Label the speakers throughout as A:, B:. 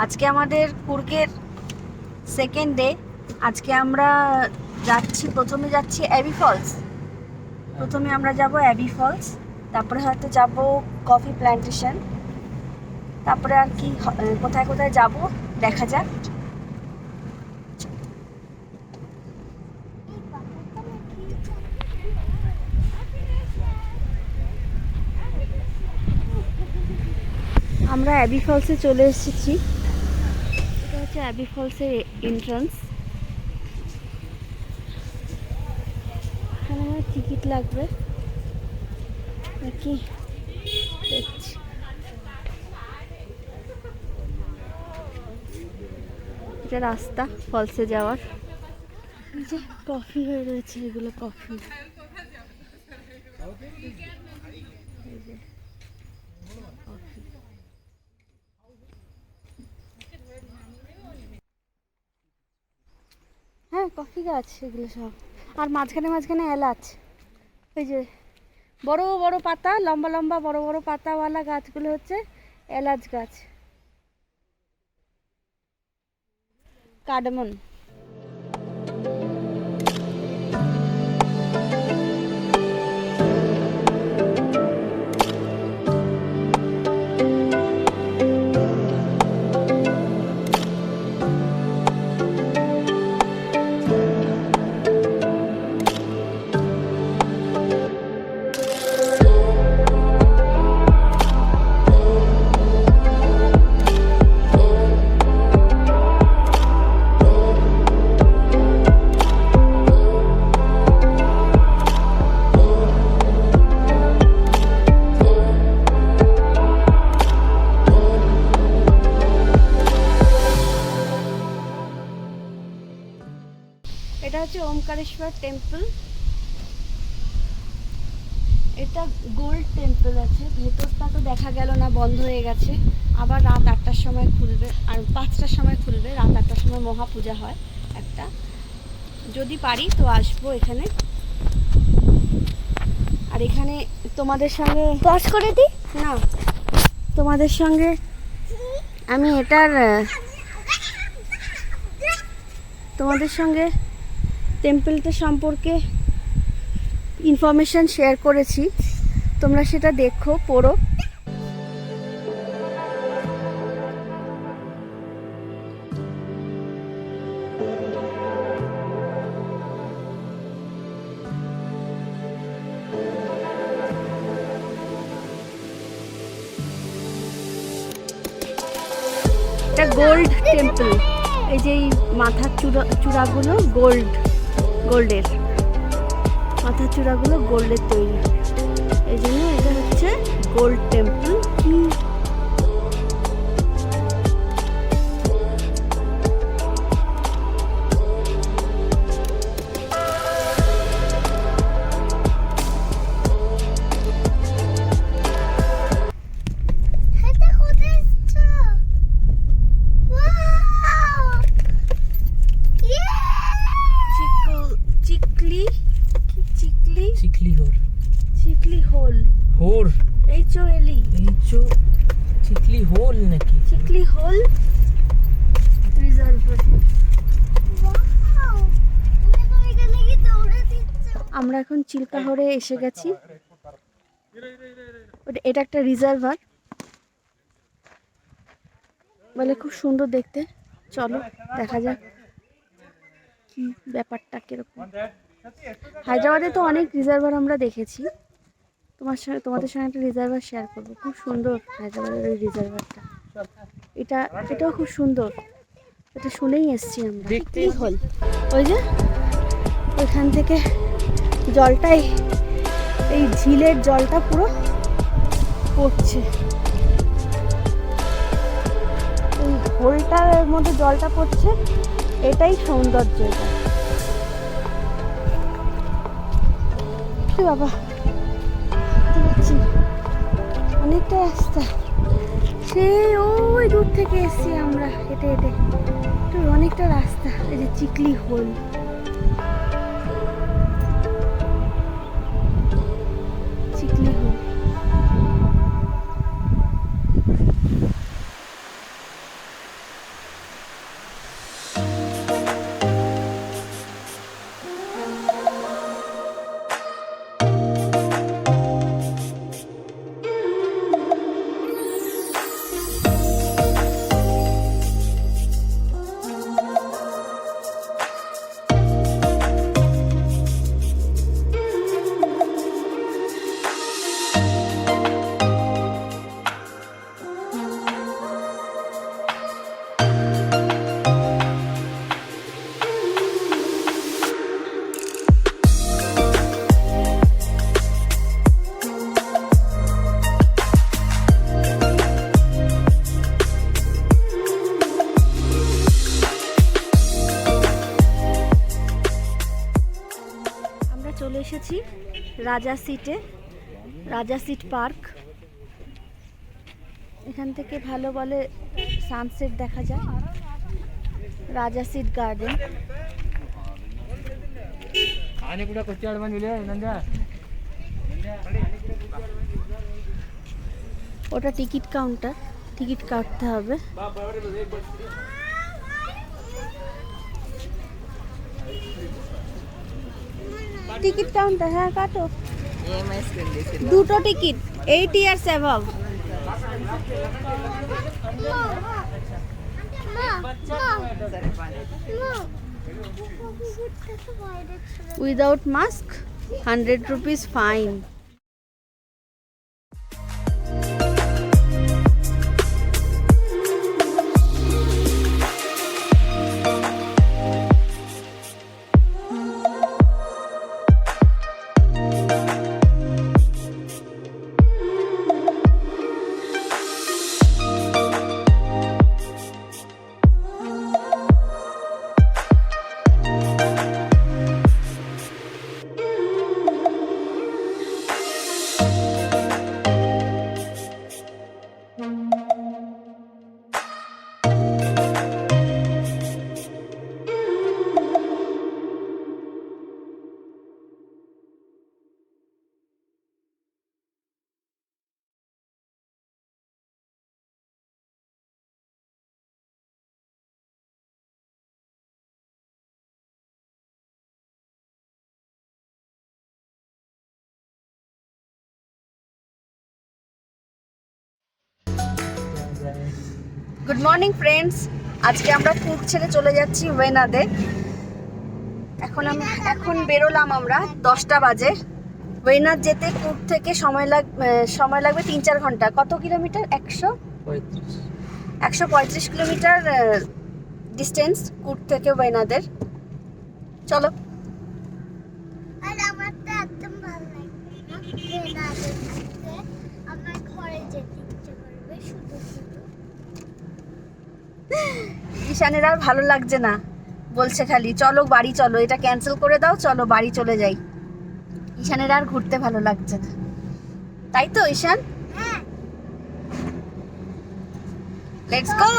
A: আজকে আমাদের কুর্গের second day. আজকে আমরা যাচ্ছি, প্রথমে যাচ্ছি অ্যাবি ফলস। প্রথমে আমরা যাব অ্যাবি ফলস, তারপরে হয়তো যাব কফি প্ল্যান্টেশন, তারপরে আর কি কোথায় কোথায় যাব দেখা যাক। আমরা অ্যাবি ফলসে চলে এসেছি। এটা হচ্ছে অ্যাবি ফলসের এন্ট্রান্স। এখানে আমার টিকিট লাগবে নাকি দেখছি। এটা রাস্তা ফলসে যাওয়ার। এই যে কফি হয়ে রয়েছে, এগুলো কফি। হ্যাঁ, কফি গাছ এগুলো সব। আর মাঝখানে মাঝখানে এলাচ, ওই যে বড় বড় পাতা, লম্বা লম্বা বড় বড় পাতাওয়ালা গাছগুলো হচ্ছে এলাচ গাছ, কার্ডামন। এটা হচ্ছে ওমকারেশ্বর টেম্পল। এটা গোল্ড টেম্পল আছে, ভেতরটা তো দেখা গেল না, বন্ধ হয়ে গেছে। আবার রাত 8টার সময় খুলবে, আর 5টার সময় খুলবে। রাত 8টার সময় মহাপূজা হয় একটা। যদি পারি তো আসবো এখানে। আর এখানে তোমাদের সঙ্গে পজ করে দিই না, তোমাদের সঙ্গে আমি এটার তোমাদের সঙ্গে টেম্পলটা সম্পর্কে ইনফরমেশন শেয়ার করেছি, তোমরা সেটা দেখো, পড়ো। এটা গোল্ড টেম্পল। এই যে মাথার চূড়াগুলো গোল্ডের, মাথার চূড়াগুলো গোল্ডের তৈরি, এই জন্য এটা হচ্ছে গোল্ড টেম্পল। চিকলি হোল নাকি চিকলি হোল রিজার্ভ। আমরা এখন চিল্কাহরে এসে গেছি। এটা একটা রিজার্ভার বলে, খুব সুন্দর দেখতে। চলো দেখা যাক কি ব্যাপারটা কিরকম। হায়দ্রাবাদে তো অনেক রিজার্ভার আমরা দেখেছি, তোমাদের সঙ্গে একটা রিজার্ভার শেয়ার করবো। খুব সুন্দর হায়দ্রাবাদের ওই রিজার্ভারটা। এটাও খুব সুন্দর। এটা শুনেই এসছি আমরা। দেখতেই হল ওই যে ওইখান থেকে জলটাই, এই ঝিলের জলটা পুরো পড়ছে, এই হোলটার মধ্যে জলটা পড়ছে। এটাই সৌন্দর্য। এটা বাবা অনেকটা রাস্তা, সেই ওই দূর থেকে এসছি আমরা হেঁটে হেঁটে। অনেকটা রাস্তা। এই যে চিকলি হোল, এসেছি রাজা সিটে, রাজা সিট পার্ক। এখান থেকে ভালো বলে সানসেট দেখা যায়। Raja seat garden. ওটা টিকিট কাউন্টার, টিকিট কাটতে হবে। টিকিট কাউন্টার, হ্যাঁ কাটো। দুটো ticket 8 years above. Without mask 100 rupees fine. Good morning friends, আজকে আমরা কুর্গ ছেড়ে চলে যাচ্ছি ওয়েনাদে। এখন বেরোলাম আমরা 10টা বাজে। ওয়েনাদ যেতে কুর্গ থেকে সময় লাগবে 3-4 ঘন্টা। কত কিলোমিটার? 135 কিলোমিটার ডিস্টেন্স কুর্গ থেকে ওয়েনাদের। চলো। ঈশানের আর ভালো লাগছে না, বলছে খালি চলো বাড়ি চলো, এটা ক্যান্সেল করে দাও, চলো বাড়ি চলে যাই। ঈশানের আর ঘুরতে ভালো লাগছে না, তাই তো ঈশান? Let's go.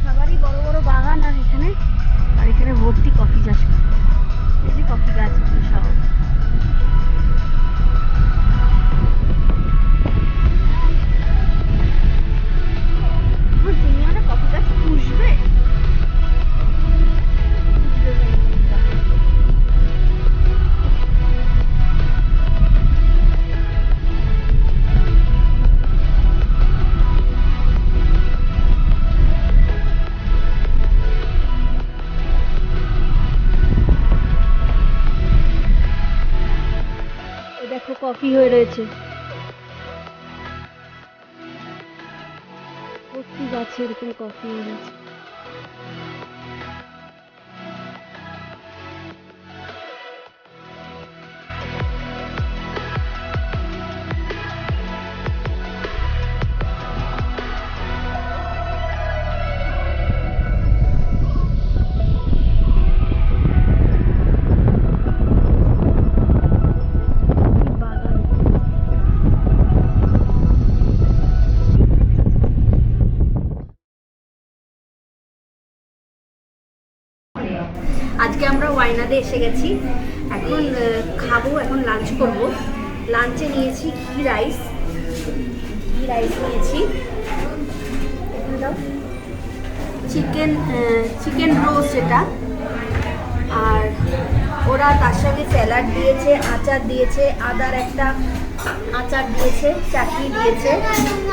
A: সবারই বড় বড় বাগান, আর এখানে ভর্তি কফি চাষ, কফি গাছ সব। তুমি মানে কফি গাছ পুষবে? দেখো কফি হয়ে রয়েছে, প্রতি গাছে এরকম কফি হয়ে রয়েছে। আজকে আমরা ওয়াইনাদে এসে গেছি, এখন খাবো, এখন লাঞ্চ করব। লাঞ্চে নিয়েছি ঘি রাইস নিয়েছি, চিকেন রোস্ট এটা, আর ওরা তার সঙ্গে স্যালাড দিয়েছে, আচার দিয়েছে, আদার একটা আচার দিয়েছে, চাটনি দিয়েছে,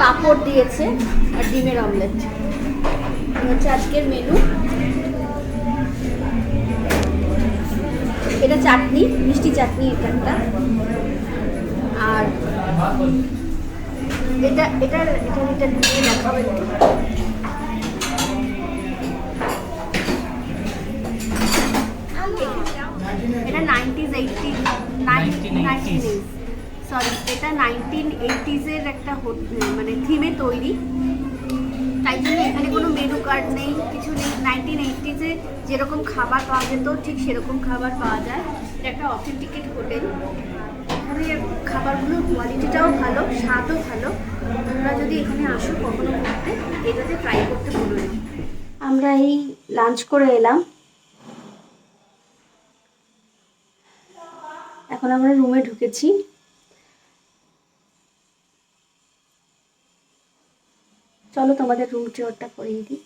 A: পাঁপড় দিয়েছে, আর ডিমের অমলেট। হচ্ছে আজকের মেনু। এটা চাটনি, মিষ্টি চাটনি এটা একটা, আর এটা দিয়ে দেখাবো একটু। এটা 90s 80s 90s সরি, এটা 1980s একটা মানে থিমে তৈরি, তাই জন্য এখানে কোনো মেনু কার্ড নেই, কিছু নেই। 1980s যেরকম খাবার পাওয়া যেত ঠিক সেরকম খাবার পাওয়া যায়। এটা একটা অথেন্টিকেট হোটেল। এখানে খাবারগুলোর কোয়ালিটিটাও ভালো, স্বাদও ভালো। তোমরা যদি এখানে আসো কখনো ঘুরতে, এটাতে ট্রাই করতে ভুলো না। আমরা এই লাঞ্চ করে এলাম, এখন আমরা রুমে ঢুকেছি। চলো তোমাদের রুম ট্যুরটা করিয়ে দিই।